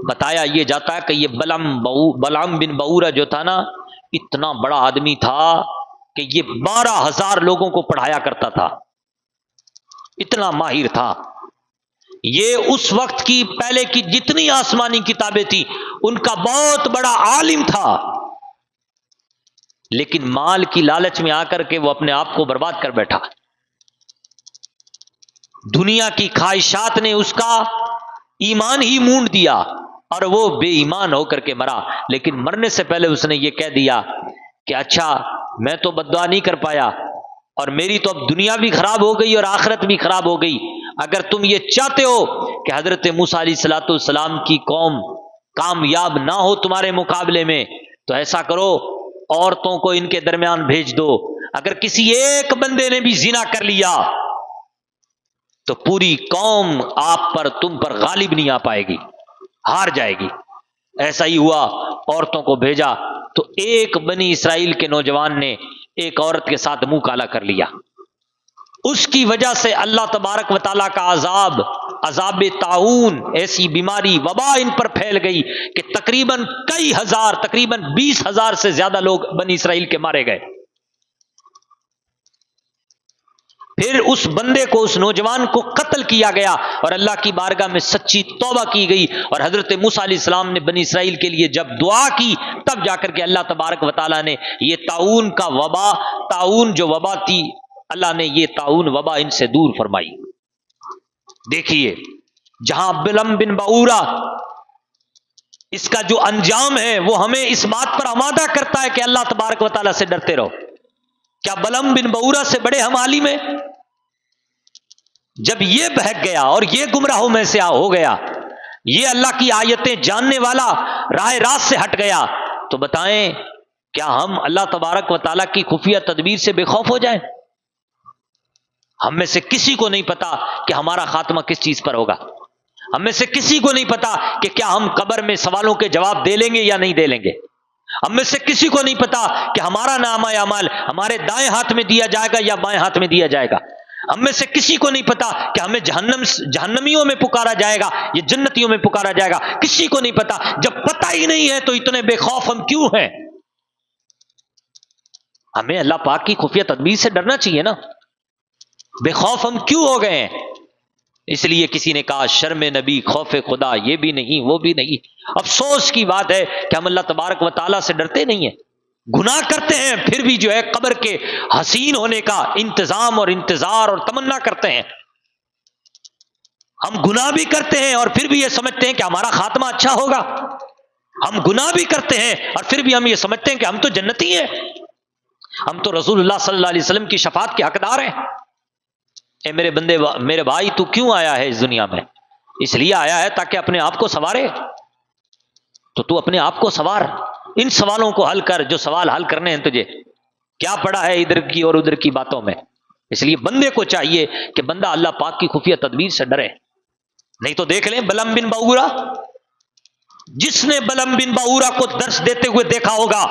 بتایا یہ جاتا ہے کہ یہ بلعام بن بعورہ جو تھا نا، اتنا بڑا آدمی تھا کہ یہ 12,000 لوگوں کو پڑھایا کرتا تھا، اتنا ماہر تھا۔ یہ اس وقت کی پہلے کی جتنی آسمانی کتابیں تھیں ان کا بہت بڑا عالم تھا، لیکن مال کی لالچ میں آ کر کے وہ اپنے آپ کو برباد کر بیٹھا۔ دنیا کی خواہشات نے اس کا ایمان ہی مونڈ دیا اور وہ بے ایمان ہو کر کے مرا۔ لیکن مرنے سے پہلے اس نے یہ کہہ دیا کہ اچھا میں تو بد دعا نہیں کر پایا اور میری تو اب دنیا بھی خراب ہو گئی اور آخرت بھی خراب ہو گئی، اگر تم یہ چاہتے ہو کہ حضرت موسیٰ علیہ الصلوۃ والسلام کی قوم کامیاب نہ ہو تمہارے مقابلے میں تو ایسا کرو، عورتوں کو ان کے درمیان بھیج دو، اگر کسی ایک بندے نے بھی زنا کر لیا تو پوری قوم آپ پر تم پر غالب نہیں آ پائے گی، ہار جائے گی۔ ایسا ہی ہوا، عورتوں کو بھیجا تو ایک بنی اسرائیل کے نوجوان نے ایک عورت کے ساتھ منہ کالا کر لیا، اس کی وجہ سے اللہ تبارک و تعالیٰ کا عذاب طاعون، ایسی بیماری وبا ان پر پھیل گئی کہ تقریباً کئی ہزار، تقریباً 20,000 سے زیادہ لوگ بنی اسرائیل کے مارے گئے۔ پھر اس بندے کو، اس نوجوان کو قتل کیا گیا اور اللہ کی بارگاہ میں سچی توبہ کی گئی، اور حضرت موسیٰ علیہ السلام نے بنی اسرائیل کے لیے جب دعا کی تب جا کر کے اللہ تبارک و تعالیٰ نے یہ طاعون کا وبا، طاعون جو وبا تھی، اللہ نے یہ طاعون وبا ان سے دور فرمائی۔ دیکھیے جہاں بلعام بن بعورہ، اس کا جو انجام ہے وہ ہمیں اس بات پر آمادہ کرتا ہے کہ اللہ تبارک و تعالیٰ سے ڈرتے رہو۔ کیا بلعام بن بعورہ سے بڑے ہم عالم ہیں؟ جب یہ بہک گیا اور یہ گمراہوں میں سے ہو گیا، یہ اللہ کی آیتیں جاننے والا راہ راست سے ہٹ گیا، تو بتائیں کیا ہم اللہ تبارک و تعالیٰ کی خفیہ تدبیر سے بے خوف ہو جائیں؟ ہم میں سے کسی کو نہیں پتا کہ ہمارا خاتمہ کس چیز پر ہوگا، ہم میں سے کسی کو نہیں پتا کہ کیا ہم قبر میں سوالوں کے جواب دے لیں گے یا نہیں دے لیں گے، ہم میں سے کسی کو نہیں پتا کہ ہمارا نامہ اعمال ہمارے دائیں ہاتھ میں دیا جائے گا یا بائیں ہاتھ میں دیا جائے گا، ہم میں سے کسی کو نہیں پتا کہ ہمیں جہنمیوں میں پکارا جائے گا یا جنتیوں میں پکارا جائے گا، کسی کو نہیں پتا۔ جب پتہ ہی نہیں ہے تو اتنے بے خوف ہم کیوں ہیں؟ ہمیں اللہ پاک کی خفیہ تدبیر سے ڈرنا چاہیے نا، بے خوف ہم کیوں ہو گئے ہیں؟ اس لیے کسی نے کہا شرم نبی خوف خدا، یہ بھی نہیں وہ بھی نہیں۔ افسوس کی بات ہے کہ ہم اللہ تبارک و تعالیٰ سے ڈرتے نہیں ہیں، گناہ کرتے ہیں پھر بھی جو ہے قبر کے حسین ہونے کا انتظام اور انتظار اور تمنا کرتے ہیں۔ ہم گناہ بھی کرتے ہیں اور پھر بھی یہ سمجھتے ہیں کہ ہمارا خاتمہ اچھا ہوگا، ہم گناہ بھی کرتے ہیں اور پھر بھی ہم یہ سمجھتے ہیں کہ ہم تو جنتی ہیں، ہم تو رسول اللہ صلی اللہ علیہ وسلم کی شفاعت کے حقدار ہیں۔ اے میرے بندے، میرے بھائی، تو کیوں آیا ہے اس دنیا میں؟ اس لیے آیا ہے تاکہ اپنے آپ کو سنوارے، تو اپنے آپ کو سنوار، ان سوالوں کو حل کر جو سوال حل کرنے ہیں تجھے، کیا پڑا ہے ادھر کی اور ادھر کی باتوں میں۔ اس لیے بندے کو چاہیے کہ بندہ اللہ پاک کی خفیہ تدبیر سے ڈرے، نہیں تو دیکھ لیں بلعام بن بعورہ، جس نے بلعام بن بعورہ کو درس دیتے ہوئے دیکھا ہوگا،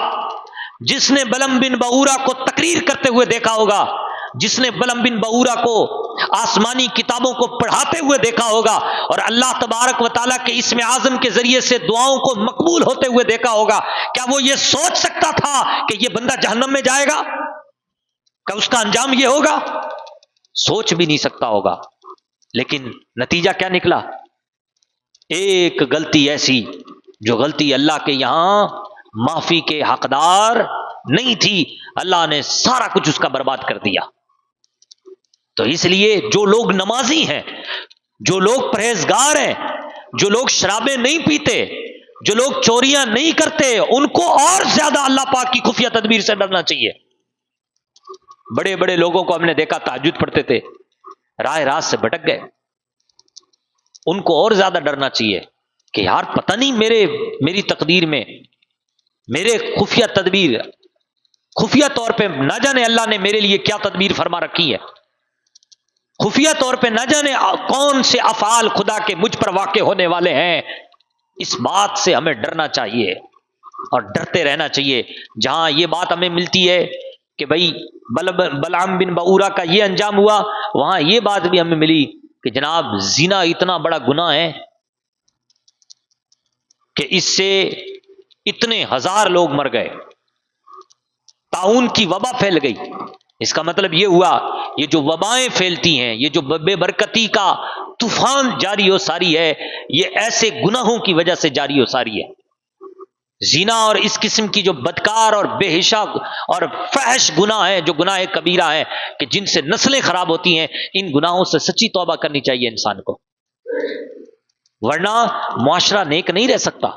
جس نے بلعام بن بعورہ کو تقریر کرتے ہوئے دیکھا ہوگا، جس نے بلعام بن بعورہ کو آسمانی کتابوں کو پڑھاتے ہوئے دیکھا ہوگا اور اللہ تبارک و تعالیٰ کے اسم اعظم کے ذریعے سے دعاؤں کو مقبول ہوتے ہوئے دیکھا ہوگا، کیا وہ یہ سوچ سکتا تھا کہ یہ بندہ جہنم میں جائے گا؟ کیا اس کا انجام یہ ہوگا؟ سوچ بھی نہیں سکتا ہوگا۔ لیکن نتیجہ کیا نکلا؟ ایک غلطی ایسی جو غلطی اللہ کے یہاں معافی کے حقدار نہیں تھی، اللہ نے سارا کچھ اس کا برباد کر دیا۔ تو اس لیے جو لوگ نمازی ہیں، جو لوگ پرہیزگار ہیں، جو لوگ شرابیں نہیں پیتے، جو لوگ چوریاں نہیں کرتے، ان کو اور زیادہ اللہ پاک کی خفیہ تدبیر سے ڈرنا چاہیے۔ بڑے بڑے لوگوں کو ہم نے دیکھا تہجد پڑھتے تھے، راہ راست سے بھٹک گئے، ان کو اور زیادہ ڈرنا چاہیے کہ یار پتہ نہیں میری تقدیر میں، میرے خفیہ تدبیر، خفیہ طور پہ نہ جانے اللہ نے میرے لیے کیا تدبیر فرما رکھی ہے، خفیہ طور پہ نہ جانے کون سے افعال خدا کے مجھ پر واقع ہونے والے ہیں۔ اس بات سے ہمیں ڈرنا چاہیے اور ڈرتے رہنا چاہیے۔ جہاں یہ بات ہمیں ملتی ہے کہ بھائی بلعام بن بعورہ کا یہ انجام ہوا، وہاں یہ بات بھی ہمیں ملی کہ جناب زنا اتنا بڑا گناہ ہے کہ اس سے اتنے ہزار لوگ مر گئے، طاعون کی وبا پھیل گئی۔ اس کا مطلب یہ ہوا یہ جو وبائیں پھیلتی ہیں، یہ جو بے برکتی کا طوفان جاری و ساری ہے، یہ ایسے گناہوں کی وجہ سے جاری و ساری ہے۔ زنا اور اس قسم کی جو بدکار اور بے حشا اور فحش گناہ ہیں، جو گناہ کبیرہ ہیں کہ جن سے نسلیں خراب ہوتی ہیں، ان گناہوں سے سچی توبہ کرنی چاہیے انسان کو، ورنہ معاشرہ نیک نہیں رہ سکتا،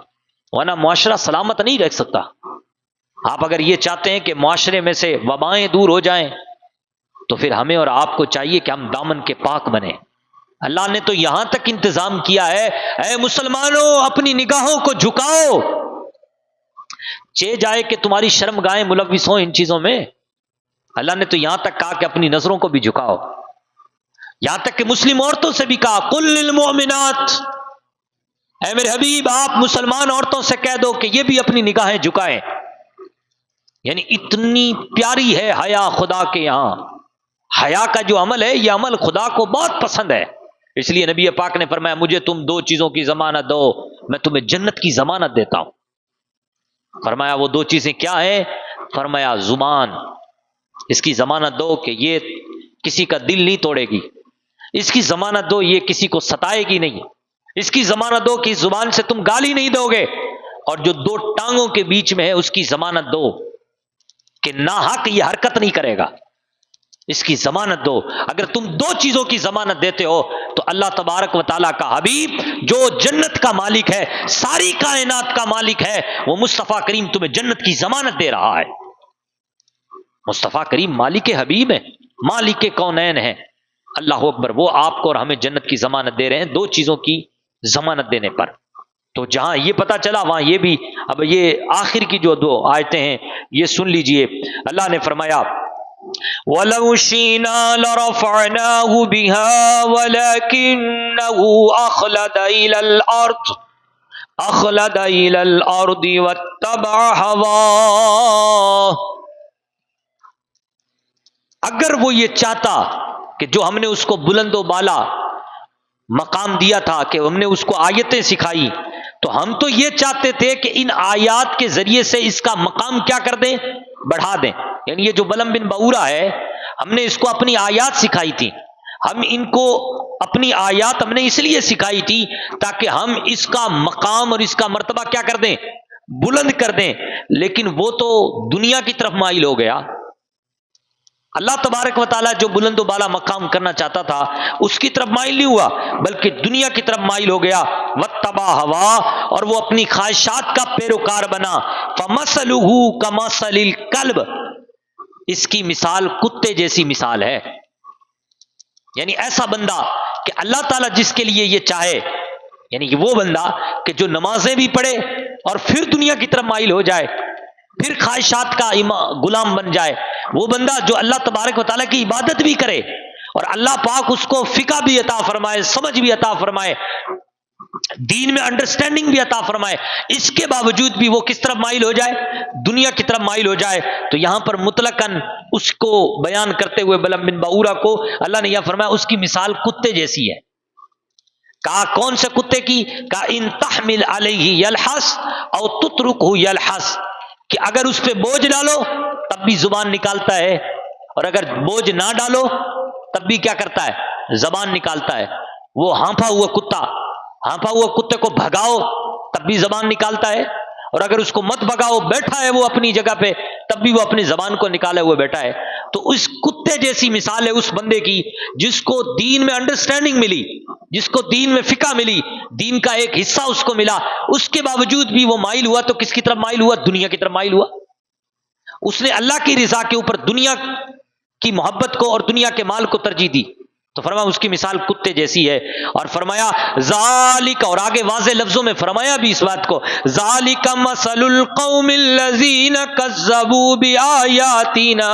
ورنہ معاشرہ سلامت نہیں رہ سکتا۔ آپ اگر یہ چاہتے ہیں کہ معاشرے میں سے وبائیں دور ہو جائیں تو پھر ہمیں اور آپ کو چاہیے کہ ہم دامن کے پاک بنیں۔ اللہ نے تو یہاں تک انتظام کیا ہے، اے مسلمانوں اپنی نگاہوں کو جھکاؤ، جائے کہ تمہاری شرم گاہیں ملوث ہوں ان چیزوں میں۔ اللہ نے تو یہاں تک کہا کہ اپنی نظروں کو بھی جھکاؤ، یہاں تک کہ مسلم عورتوں سے بھی کہا قل للمؤمنات، اے میرے حبیب آپ مسلمان عورتوں سے کہہ دو کہ یہ بھی اپنی نگاہیں جھکائیں۔ یعنی اتنی پیاری ہے حیا خدا کے یہاں۔ حیا کا جو عمل ہے، یہ عمل خدا کو بہت پسند ہے، اس لیے نبی پاک نے فرمایا مجھے تم دو چیزوں کی ضمانت دو، میں تمہیں جنت کی ضمانت دیتا ہوں۔ فرمایا وہ دو چیزیں کیا ہیں؟ فرمایا زبان، اس کی ضمانت دو کہ یہ کسی کا دل نہیں توڑے گی، اس کی ضمانت دو یہ کسی کو ستائے گی نہیں، اس کی ضمانت دو کہ اس زبان سے تم گالی نہیں دو گے، اور جو دو ٹانگوں کے بیچ میں ہے اس کی ضمانت دو کہ ناحق یہ حرکت نہیں کرے گا، اس کی ضمانت دو۔ اگر تم دو چیزوں کی ضمانت دیتے ہو تو اللہ تبارک و تعالیٰ کا حبیب جو جنت کا مالک ہے، ساری کائنات کا مالک ہے، وہ مصطفیٰ کریم تمہیں جنت کی ضمانت دے رہا ہے۔ مصطفیٰ کریم مالک حبیب ہے، مالک کونین ہے، اللہ اکبر، وہ آپ کو اور ہمیں جنت کی ضمانت دے رہے ہیں دو چیزوں کی ضمانت دینے پر۔ تو جہاں یہ پتا چلا وہاں یہ بھی، اب یہ آخر کی جو دو آیتیں ہیں یہ سن لیجئے۔ اللہ نے فرمایا وَلَوْ شِئْنَا لَرَفَعْنَاهُ بِهَا وَلَكِنَّهُ أَخْلَدَ إِلَى الْأَرْضِ وَاتَّبَعَ هَوَاهُ۔ اگر وہ یہ چاہتا کہ جو ہم نے اس کو بلند و بالا مقام دیا تھا، کہ ہم نے اس کو آیتیں سکھائی، تو ہم تو یہ چاہتے تھے کہ ان آیات کے ذریعے سے اس کا مقام کیا کر دیں، بڑھا دیں۔ یعنی یہ جو بلعام بن بعورہ ہے، ہم نے اس کو اپنی آیات سکھائی تھی، ہم ان کو اپنی آیات ہم نے اس لیے سکھائی تھی تاکہ ہم اس کا مقام اور اس کا مرتبہ کیا کر دیں، بلند کر دیں، لیکن وہ تو دنیا کی طرف مائل ہو گیا۔ اللہ تبارک و تعالیٰ جو بلند و بالا مقام کرنا چاہتا تھا اس کی طرف مائل نہیں ہوا، بلکہ دنیا کی طرف مائل ہو گیا۔ واتبع ہوا، اور وہ اپنی خواہشات کا پیروکار بنا۔ فمثلہ کمثل الکلب، اس کی مثال کتے جیسی مثال ہے۔ یعنی ایسا بندہ کہ اللہ تعالیٰ جس کے لیے یہ چاہے، یعنی کہ وہ بندہ کہ جو نمازیں بھی پڑھے اور پھر دنیا کی طرف مائل ہو جائے، پھر خواہشات کا غلام بن جائے، وہ بندہ جو اللہ تبارک و تعالیٰ کی عبادت بھی کرے اور اللہ پاک اس کو فقہ بھی عطا فرمائے، سمجھ بھی عطا فرمائے، دین میں انڈرسٹینڈنگ بھی عطا فرمائے، اس کے باوجود بھی وہ کس طرف مائل ہو جائے، دنیا کی طرف مائل ہو جائے، تو یہاں پر مطلقاً اس کو بیان کرتے ہوئے بلعام بن بعورہ کو اللہ نے یہ فرمایا اس کی مثال کتے جیسی ہے۔ کہا کون سے کتے کی؟ کہا ان تحمل علیہ یلحس او تترکہ یلحس، کہ اگر اس پہ بوجھ ڈالو تب بھی زبان نکالتا ہے، اور اگر بوجھ نہ ڈالو تب بھی کیا کرتا ہے، زبان نکالتا ہے۔ وہ ہانپا ہوا کتا، ہانپا ہوا کتے کو بھگاؤ تب بھی زبان نکالتا ہے، اور اگر اس کو مت بھگاؤ، بیٹھا ہے وہ اپنی جگہ پہ، تب بھی وہ اپنی زبان کو نکالے ہوئے بیٹھا ہے۔ تو اس کتے جیسی مثال ہے اس بندے کی جس کو دین میں انڈرسٹینڈنگ ملی، جس کو دین میں فقہ ملی، دین کا ایک حصہ اس کو ملا، اس کے باوجود بھی وہ مائل ہوا تو کس کی طرف مائل ہوا؟ دنیا کی طرف مائل ہوا۔ اس نے اللہ کی رضا کے اوپر دنیا کی محبت کو اور دنیا کے مال کو ترجیح دی۔ تو فرمایا اس کی مثال کتے جیسی ہے، اور فرمایا ذالک، اور آگے واضح لفظوں میں فرمایا بھی اس بات کو، ذالک مثل القوم الذین کذبوا بآیاتنا،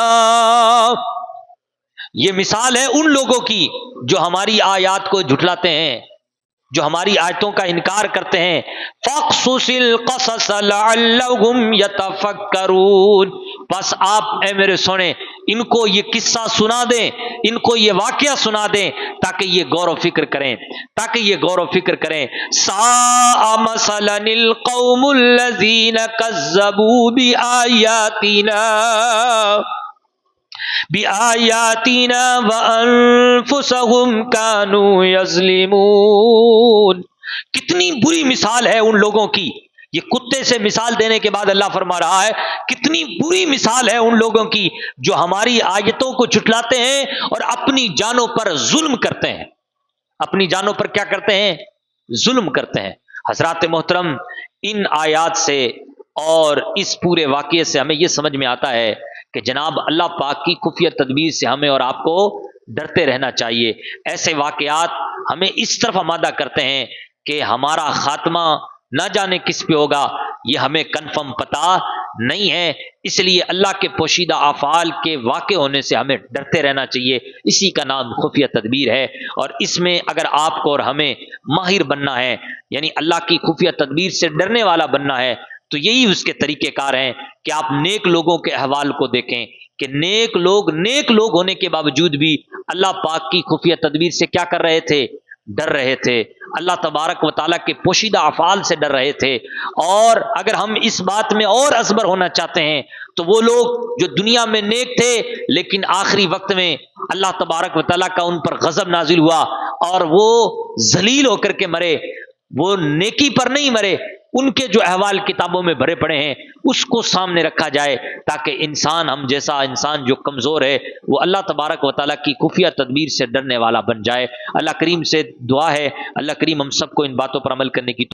یہ مثال ہے ان لوگوں کی جو ہماری آیات کو جھٹلاتے ہیں، جو ہماری آیتوں کا انکار کرتے ہیں۔ فَاقْصُصِ الْقَصَصَ لَعَلَّهُمْ يَتَفَكَّرُونَ، بس آپ اے میرے سونے ان کو یہ قصہ سنا دیں، ان کو یہ واقعہ سنا دیں تاکہ یہ غور و فکر کریں، تاکہ یہ غور و فکر کریں۔ سَاءَ مَثَلًا الْقَوْمُ الَّذِينَ كَذَّبُوا بِآيَاتِنَا وَأَنفُسَهُمْ كَانُوا يَظْلِمُونَ، کتنی بری مثال ہے ان لوگوں کی، یہ کتے سے مثال دینے کے بعد اللہ فرما رہا ہے کتنی بری مثال ہے ان لوگوں کی جو ہماری آیتوں کو جھٹلاتے ہیں اور اپنی جانوں پر ظلم کرتے ہیں، اپنی جانوں پر کیا کرتے ہیں؟ ظلم کرتے ہیں۔ حضرات محترم، ان آیات سے اور اس پورے واقعے سے ہمیں یہ سمجھ میں آتا ہے کہ جناب اللہ پاک کی خفیہ تدبیر سے ہمیں اور آپ کو ڈرتے رہنا چاہیے۔ ایسے واقعات ہمیں اس طرف آمادہ کرتے ہیں کہ ہمارا خاتمہ نہ جانے کس پہ ہوگا، یہ ہمیں کنفرم پتہ نہیں ہے، اس لیے اللہ کے پوشیدہ افعال کے واقع ہونے سے ہمیں ڈرتے رہنا چاہیے۔ اسی کا نام خفیہ تدبیر ہے، اور اس میں اگر آپ کو اور ہمیں ماہر بننا ہے، یعنی اللہ کی خفیہ تدبیر سے ڈرنے والا بننا ہے، تو یہی اس کے طریقہ کار ہیں کہ آپ نیک لوگوں کے احوال کو دیکھیں کہ نیک لوگ ہونے کے باوجود بھی اللہ پاک کی خفیہ تدبیر سے کیا کر رہے تھے؟ ڈر رہے تھے، اللہ تبارک و تعالیٰ کے پوشیدہ افعال سے ڈر رہے تھے۔ اور اگر ہم اس بات میں اور ازبر ہونا چاہتے ہیں تو وہ لوگ جو دنیا میں نیک تھے لیکن آخری وقت میں اللہ تبارک و تعالیٰ کا ان پر غضب نازل ہوا اور وہ ذلیل ہو کر کے مرے، وہ نیکی پر نہیں مرے، ان کے جو احوال کتابوں میں بھرے پڑے ہیں اس کو سامنے رکھا جائے تاکہ انسان، ہم جیسا انسان جو کمزور ہے، وہ اللہ تبارک و تعالیٰ کی خفیہ تدبیر سے ڈرنے والا بن جائے۔ اللہ کریم سے دعا ہے اللہ کریم ہم سب کو ان باتوں پر عمل کرنے کی